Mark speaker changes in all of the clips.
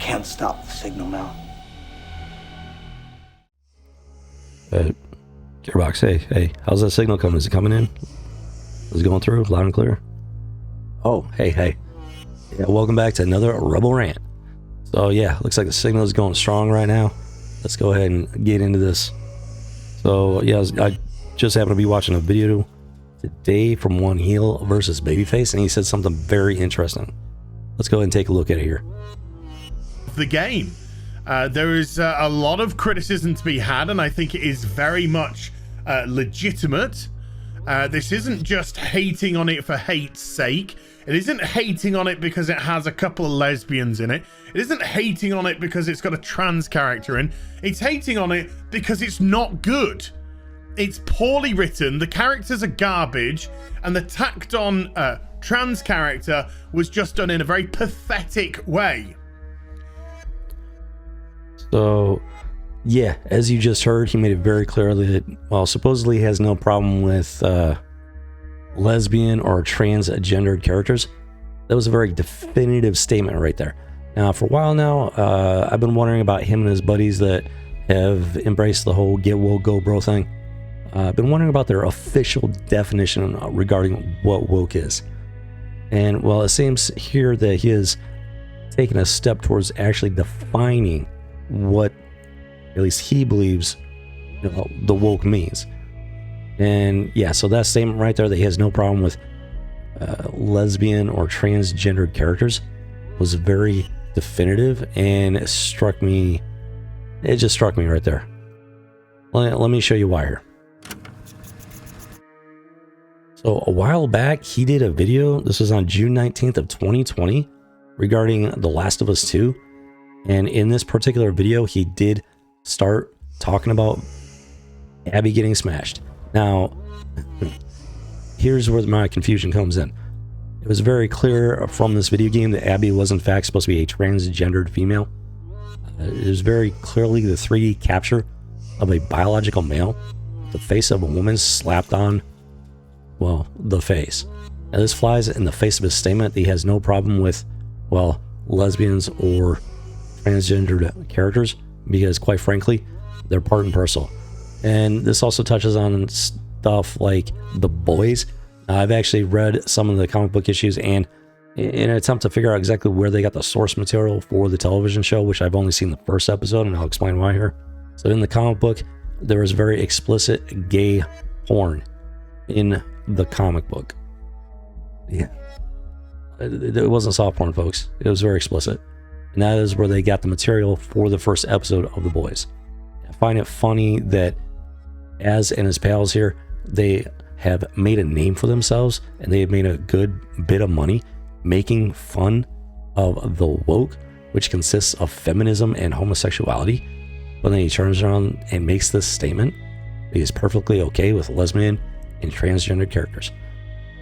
Speaker 1: can't stop the signal now.
Speaker 2: Gearbox, hey, how's that signal coming? Is it coming in? Is it going through loud and clear? Oh, hey. Yeah, welcome back to another Rebel Rant. So yeah, looks like the signal is going strong right now. Let's go ahead and get into this. So yeah, I just happened to be watching a video today from one Heelvsbabyface, and he said something very interesting. Let's go ahead and take a look at it here.
Speaker 3: The game. There is a lot of criticism to be had, and I think it is very much legitimate. This isn't just hating on it for hate's sake. It isn't hating on it because it has a couple of lesbians in it. It isn't hating on it because it's got a trans character in. It's hating on it because it's not good. It's poorly written, the characters are garbage, and the tacked on trans character was just done in a very pathetic way.
Speaker 2: So yeah, as you just heard, he made it very clear that, well, supposedly he has no problem with lesbian or transgendered characters. That was a very definitive statement right there. Now, for a while now, I've been wondering about him and his buddies that have embraced the whole get woke, go bro thing. I've been wondering about their official definition regarding what woke is. And well, it seems here that he has taken a step towards actually defining what at least he believes the woke means. And yeah, so that statement right there that he has no problem with lesbian or transgendered characters was very definitive, and it just struck me right there. Let me show you why here. So a while back, he did a video, this was on June 19th of 2020, regarding The Last of Us 2. And in this particular video, he did start talking about Abby getting smashed. Now, here's where my confusion comes in. It was very clear from this video game that Abby was in fact supposed to be a transgendered female. It was very clearly the 3D capture of a biological male, the face of a woman slapped on, well, the face. Now, this flies in the face of his statement that he has no problem with, well, lesbians or transgendered characters, because quite frankly, they're part and parcel. And this also touches on stuff like The Boys. I've actually read some of the comic book issues, and in an attempt to figure out exactly where they got the source material for the television show, which I've only seen the first episode, and I'll explain why here. So in the comic book, there was very explicit gay porn in the comic book. Yeah. It wasn't soft porn, folks. It was very explicit. And that is where they got the material for the first episode of The Boys. I find it funny that Az and his pals here, they have made a name for themselves, and they have made a good bit of money making fun of the woke, which consists of feminism and homosexuality. But then he turns around and makes this statement: he is perfectly okay with lesbian and transgender characters.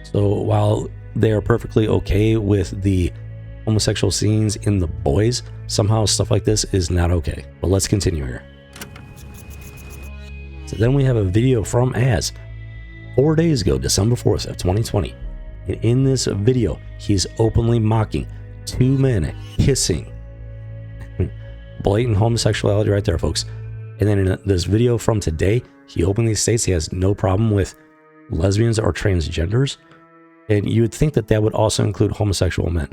Speaker 2: So while they are perfectly okay with the homosexual scenes in The Boys, somehow stuff like this is not okay. But let's continue here. So then we have a video from Az 4 days ago, December 4th of 2020. And in this video, he's openly mocking two men kissing. Blatant homosexuality right there, folks. And then in this video from today, he openly states he has no problem with lesbians or transgenders. And you would think that that would also include homosexual men.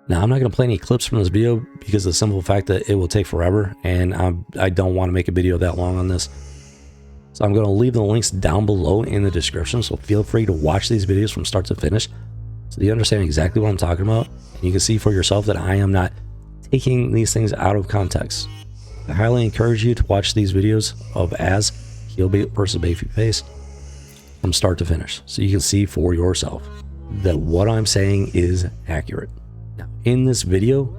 Speaker 2: Now, I'm not going to play any clips from this video because of the simple fact that it will take forever, and I don't want to make a video that long on this. So I'm going to leave the links down below in the description, so feel free to watch these videos from start to finish so you understand exactly what I'm talking about, and you can see for yourself that I am not taking these things out of context. I highly encourage you to watch these videos of Az, Heelvsbabyface, from start to finish, so you can see for yourself that what I'm saying is accurate. Now, in this video,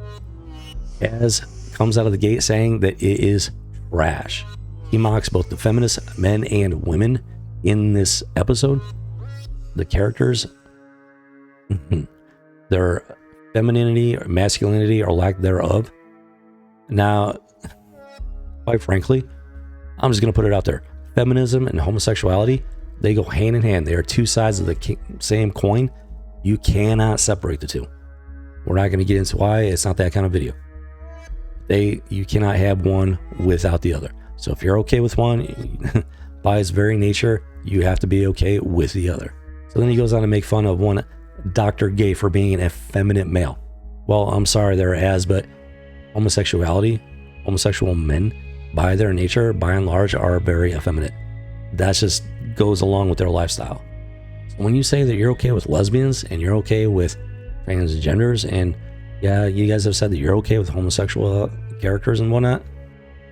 Speaker 2: Az comes out of the gate saying that it is trash. He mocks both the feminist men and women in this episode. The characters, their femininity or masculinity or lack thereof. Now, quite frankly, I'm just going to put it out there. Feminism and homosexuality, they go hand in hand. They are two sides of the same coin. You cannot separate the two. We're not going to get into why. It's not that kind of video. You cannot have one without the other. So if you're okay with one, by its very nature, you have to be okay with the other. So then he goes on to make fun of one Dr. Gay for being an effeminate male. Well, I'm sorry there has, but homosexuality, homosexual men, by their nature, by and large, are very effeminate. That just goes along with their lifestyle. So when you say that you're okay with lesbians and you're okay with transgenders, and yeah, you guys have said that you're okay with homosexual characters and whatnot,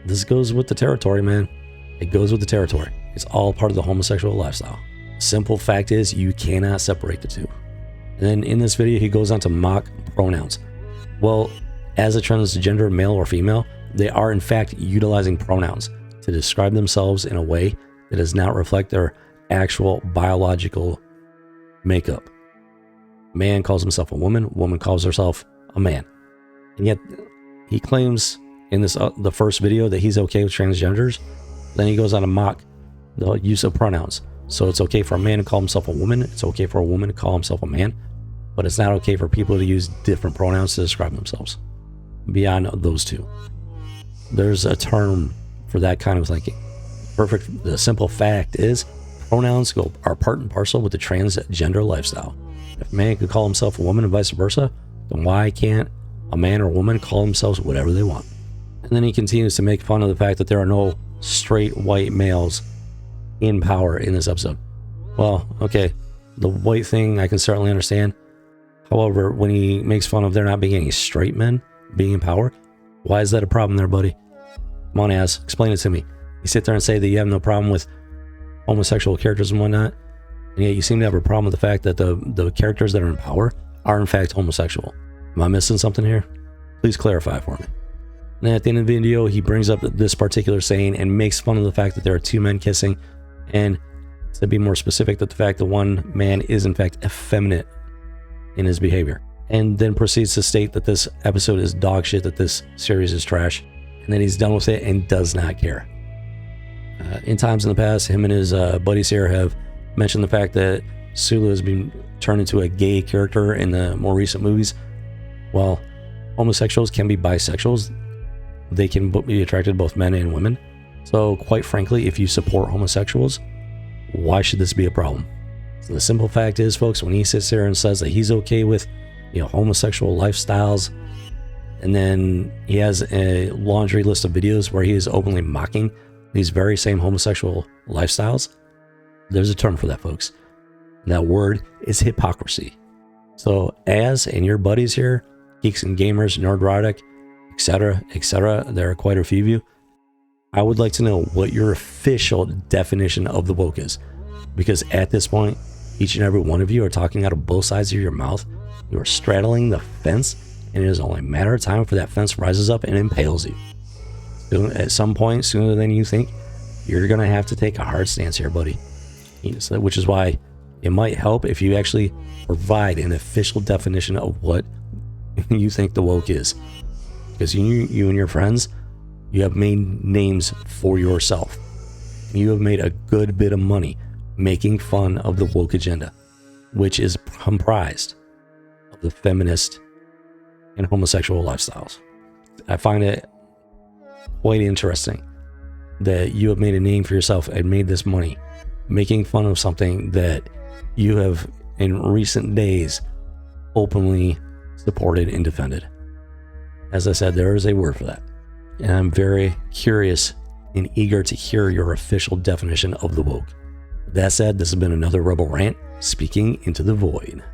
Speaker 2: this goes with the territory, man. It goes with the territory. It's all part of the homosexual lifestyle. Simple fact is, you cannot separate the two. And then in this video, he goes on to mock pronouns. Well, as a transgender male or female, they are in fact utilizing pronouns to describe themselves in a way that does not reflect their actual biological makeup. Man calls himself a woman, woman calls herself a man. And yet he claims in this the first video that he's okay with transgenders. Then he goes on to mock the use of pronouns. So it's okay for a man to call himself a woman, it's okay for a woman to call himself a man, but it's not okay for people to use different pronouns to describe themselves. Beyond those two, there's a term for that kind of thinking. The simple fact is, pronouns are part and parcel with the transgender lifestyle. If a man could call himself a woman and vice versa, then why can't a man or woman call themselves whatever they want? And then he continues to make fun of the fact that there are no straight white males in power in this episode. Well, okay, the white thing I can certainly understand. However, when he makes fun of there not being any straight men being in power, why is that a problem there, buddy? Come on, ass, explain it to me. You sit there and say that you have no problem with homosexual characters and whatnot, and yet you seem to have a problem with the fact that the characters that are in power are in fact homosexual. Am I missing something here? Please clarify for me. And then at the end of the video, he brings up this particular saying and makes fun of the fact that there are two men kissing, and to be more specific, that the fact that one man is in fact effeminate in his behavior, and then proceeds to state that this episode is dog shit, that this series is trash, and then he's done with it and does not care. In times in the past, him and his buddies here have mentioned the fact that Sulu has been turned into a gay character in the more recent movies. Well, homosexuals can be bisexuals. They can be attracted to both men and women. So quite frankly, if you support homosexuals, why should this be a problem? So the simple fact is, folks, when he sits there and says that he's okay with, homosexual lifestyles, and then he has a laundry list of videos where he is openly mocking these very same homosexual lifestyles, there's a term for that, folks. That word is hypocrisy. So as and your buddies here, Geeks and Gamers, Nerdrotic, etc., there are quite a few of you, I would like to know what your official definition of the woke is. Because at this point, each and every one of you are talking out of both sides of your mouth. You are straddling the fence, and it is only a matter of time for that fence rises up and impales you. At some point, sooner than you think, you're going to have to take a hard stance here, buddy. Which is why it might help if you actually provide an official definition of what you think the woke is. Because you and your friends, you have made names for yourself. You have made a good bit of money making fun of the woke agenda, which is comprised of the feminist and homosexual lifestyles. I find it quite interesting that you have made a name for yourself and made this money making fun of something that you have in recent days openly supported and defended. As I said, there is a word for that. And I'm very curious and eager to hear your official definition of the woke. That said, this has been another Rebel Rant, speaking into the void.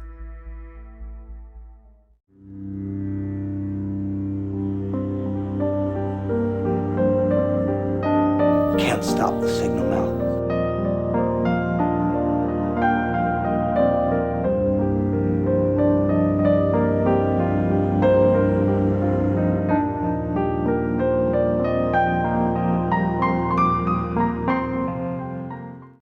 Speaker 1: Can't stop the signal now.